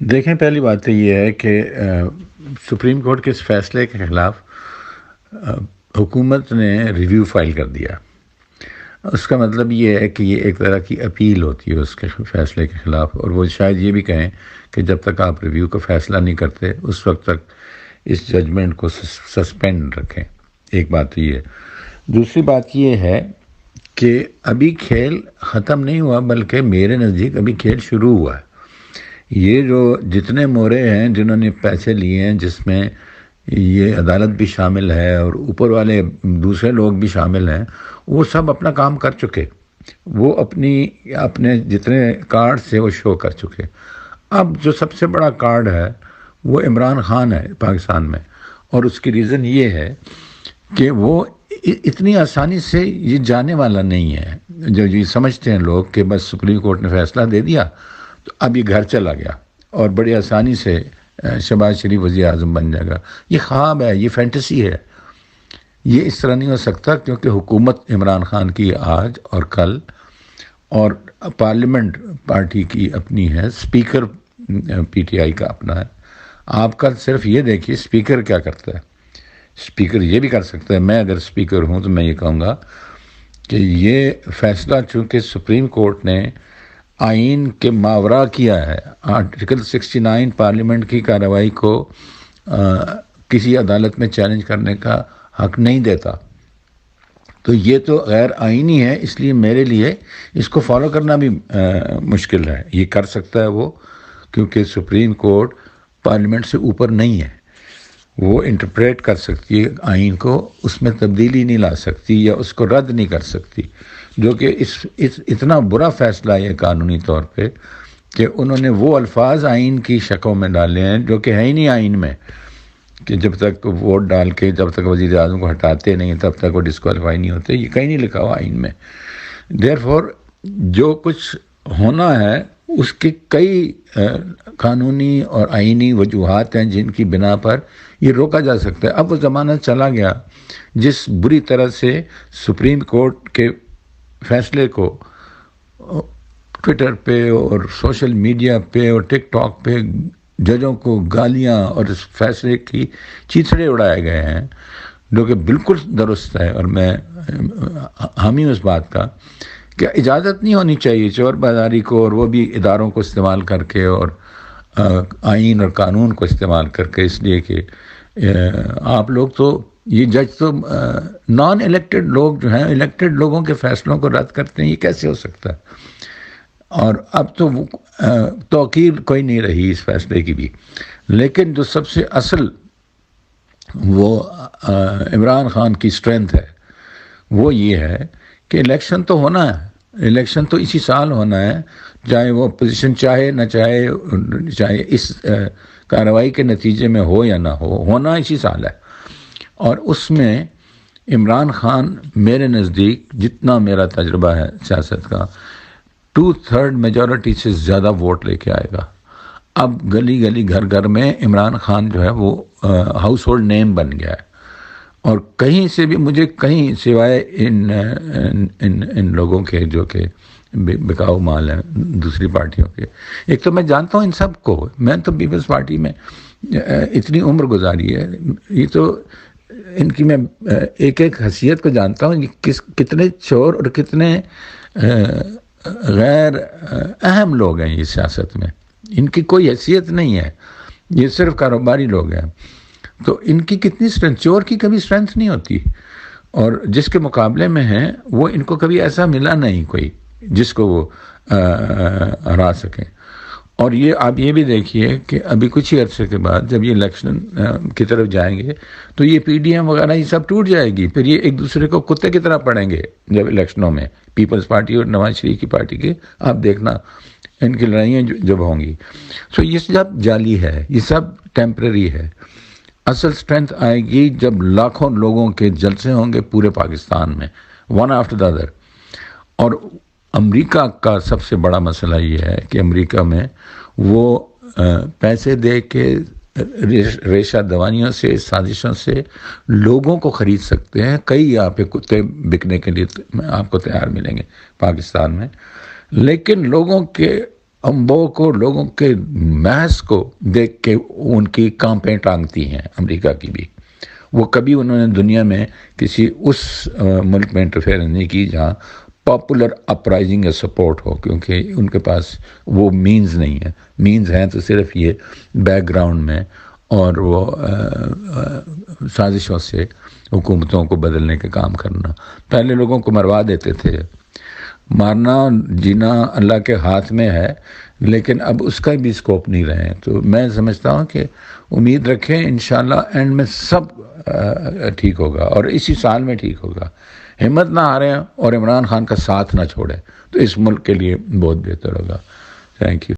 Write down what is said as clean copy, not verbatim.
دیکھیں، پہلی بات تو یہ ہے کہ سپریم کورٹ کے اس فیصلے کے خلاف حکومت نے ریویو فائل کر دیا۔ اس کا مطلب یہ ہے کہ یہ ایک طرح کی اپیل ہوتی ہے اس کے فیصلے کے خلاف، اور وہ شاید یہ بھی کہیں کہ جب تک آپ ریویو کا فیصلہ نہیں کرتے اس وقت تک اس ججمنٹ کو سسپینڈ رکھیں۔ ایک بات تو یہ ہے۔ دوسری بات یہ ہے کہ ابھی کھیل ختم نہیں ہوا، بلکہ میرے نزدیک ابھی کھیل شروع ہوا ہے۔ یہ جو جتنے مورے ہیں جنہوں نے پیسے لیے ہیں، جس میں یہ عدالت بھی شامل ہے اور اوپر والے دوسرے لوگ بھی شامل ہیں، وہ سب اپنا کام کر چکے۔ وہ اپنے جتنے کارڈ سے وہ شو کر چکے۔ اب جو سب سے بڑا کارڈ ہے وہ عمران خان ہے پاکستان میں، اور اس کی ریزن یہ ہے کہ وہ اتنی آسانی سے یہ جانے والا نہیں ہے۔ جو یہ سمجھتے ہیں لوگ کہ بس سپریم کورٹ نے فیصلہ دے دیا تو اب یہ گھر چلا گیا اور بڑی آسانی سے شہباز شریف وزیر اعظم بن جائے گا۔ یہ خواب ہے، یہ فینٹیسی ہے۔ یہ اس طرح نہیں ہو سکتا، کیونکہ حکومت عمران خان کی آج اور کل، اور پارلیمنٹ پارٹی کی اپنی ہے، اسپیکر پی ٹی آئی کا اپنا ہے۔ آپ کا صرف یہ دیکھیے اسپیکر کیا کرتا ہے۔ اسپیکر یہ بھی کر سکتا ہے۔ میں اگر اسپیکر ہوں تو میں یہ کہوں گا کہ یہ فیصلہ چونکہ سپریم کورٹ نے آئین کے ماورا کیا ہے، آرٹیکل 69 پارلیمنٹ کی کارروائی کو کسی عدالت میں چیلنج کرنے کا حق نہیں دیتا، تو یہ تو غیر آئینی ہے۔ اس لیے میرے لیے اس کو فالو کرنا بھی مشکل ہے۔ یہ کر سکتا ہے وہ، کیونکہ سپریم کورٹ پارلیمنٹ سے اوپر نہیں ہے۔ وہ انٹرپریٹ کر سکتی ہے آئین کو، اس میں تبدیلی نہیں لا سکتی یا اس کو رد نہیں کر سکتی، جو کہ اتنا برا فیصلہ ہے قانونی طور پہ کہ انہوں نے وہ الفاظ آئین کی شکوں میں ڈالے ہیں جو کہ ہے ہی نہیں آئین میں، کہ جب تک ووٹ ڈال کے جب تک وزیر اعظم کو ہٹاتے نہیں تب تک وہ ڈسکوالیفائی نہیں ہوتے۔ یہ کہیں نہیں لکھا ہوا آئین میں۔ دیئرفور جو کچھ ہونا ہے اس کے کئی قانونی اور آئینی وجوہات ہیں جن کی بنا پر یہ روکا جا سکتا ہے۔ اب وہ زمانہ چلا گیا جس بری طرح سے سپریم کورٹ کے فیصلے کو ٹویٹر پہ اور سوشل میڈیا پہ اور ٹک ٹاک پہ ججوں کو گالیاں اور اس فیصلے کی چیتھڑے اڑائے گئے ہیں، جو کہ بالکل درست ہے۔ اور میں حامی ہوں اس بات کا کہ اجازت نہیں ہونی چاہیے چور بازاری کو، اور وہ بھی اداروں کو استعمال کر کے اور آئین اور قانون کو استعمال کر کے، اس لیے کہ آپ لوگ تو یہ جج تو نان الیکٹڈ لوگ جو ہیں، الیکٹڈ لوگوں کے فیصلوں کو رد کرتے ہیں۔ یہ کیسے ہو سکتا ہے؟ اور اب تو توقیر کوئی نہیں رہی اس فیصلے کی بھی۔ لیکن جو سب سے اصل وہ عمران خان کی اسٹرینتھ ہے وہ یہ ہے کہ الیکشن تو ہونا ہے، الیکشن تو اسی سال ہونا ہے، چاہے وہ اپوزیشن چاہے نہ چاہے، چاہے اس کارروائی کے نتیجے میں ہو یا نہ ہو، ہونا اسی سال ہے۔ اور اس میں عمران خان میرے نزدیک، جتنا میرا تجربہ ہے سیاست کا، 2/3 میجورٹی سے زیادہ ووٹ لے کے آئے گا۔ اب گلی گلی گھر گھر میں عمران خان جو ہے وہ ہاؤس ہولڈ نیم بن گیا ہے، اور کہیں سے بھی مجھے کہیں سوائے ان لوگوں کے جو کہ بکاؤ مال ہیں دوسری پارٹیوں کے، ایک تو میں جانتا ہوں ان سب کو، میں تو پیپلز پارٹی میں اتنی عمر گزاری ہے، یہ تو ان کی میں ایک ایک حیثیت کو جانتا ہوں، کتنے چور اور کتنے غیر اہم لوگ ہیں یہ سیاست میں، ان کی کوئی حیثیت نہیں ہے، یہ صرف کاروباری لوگ ہیں۔ تو ان کی کتنی اسٹرینتھ، چور کی کبھی اسٹرینتھ نہیں ہوتی، اور جس کے مقابلے میں ہیں وہ ان کو کبھی ایسا ملا نہیں کوئی جس کو وہ ہرا سکیں۔ اور یہ آپ یہ بھی دیکھیے کہ ابھی کچھ ہی عرصے کے بعد جب یہ الیکشن کی طرف جائیں گے تو یہ پی ڈی ایم وغیرہ یہ سب ٹوٹ جائے گی، پھر یہ ایک دوسرے کو کتے کی طرح پڑیں گے جب الیکشنوں میں، پیپلز پارٹی اور نواز شریف کی پارٹی کے، آپ دیکھنا ان کی لڑائیاں جب ہوں گی۔ سو یہ سب جعلی ہے، یہ سب ٹیمپرری ہے۔ اصل سٹرینتھ آئے گی جب لاکھوں لوگوں کے جلسے ہوں گے پورے پاکستان میں، ون آفٹر دا ادر۔ اور امریکہ کا سب سے بڑا مسئلہ یہ ہے کہ امریکہ میں وہ پیسے دے کے ریشہ دوانیوں سے، سازشوں سے لوگوں کو خرید سکتے ہیں۔ کئی یہاں پہ کتے بکنے کے لیے آپ کو تیار ملیں گے پاکستان میں، لیکن لوگوں کے وہ کو لوگوں کے محض کو دیکھ کے ان کی کانپیں ٹانگتی ہیں، امریکہ کی بھی۔ وہ کبھی انہوں نے دنیا میں کسی اس ملک میں انٹرفیئرنس نہیں کی جہاں پاپولر اپرائزنگ یا سپورٹ ہو، کیونکہ ان کے پاس وہ مینز نہیں ہے۔ مینز ہیں تو صرف یہ بیک گراؤنڈ میں اور وہ سازشوں سے حکومتوں کو بدلنے کے کام کرنا۔ پہلے لوگوں کو مروا دیتے تھے، مارنا جینا اللہ کے ہاتھ میں ہے، لیکن اب اس کا بھی اسکوپ نہیں رہے۔ تو میں سمجھتا ہوں کہ امید رکھیں، انشاءاللہ اینڈ میں سب ٹھیک ہوگا، اور اسی سال میں ٹھیک ہوگا۔ ہمت نہ ہاریں اور عمران خان کا ساتھ نہ چھوڑیں، تو اس ملک کے لیے بہت بہتر ہوگا۔ Thank you.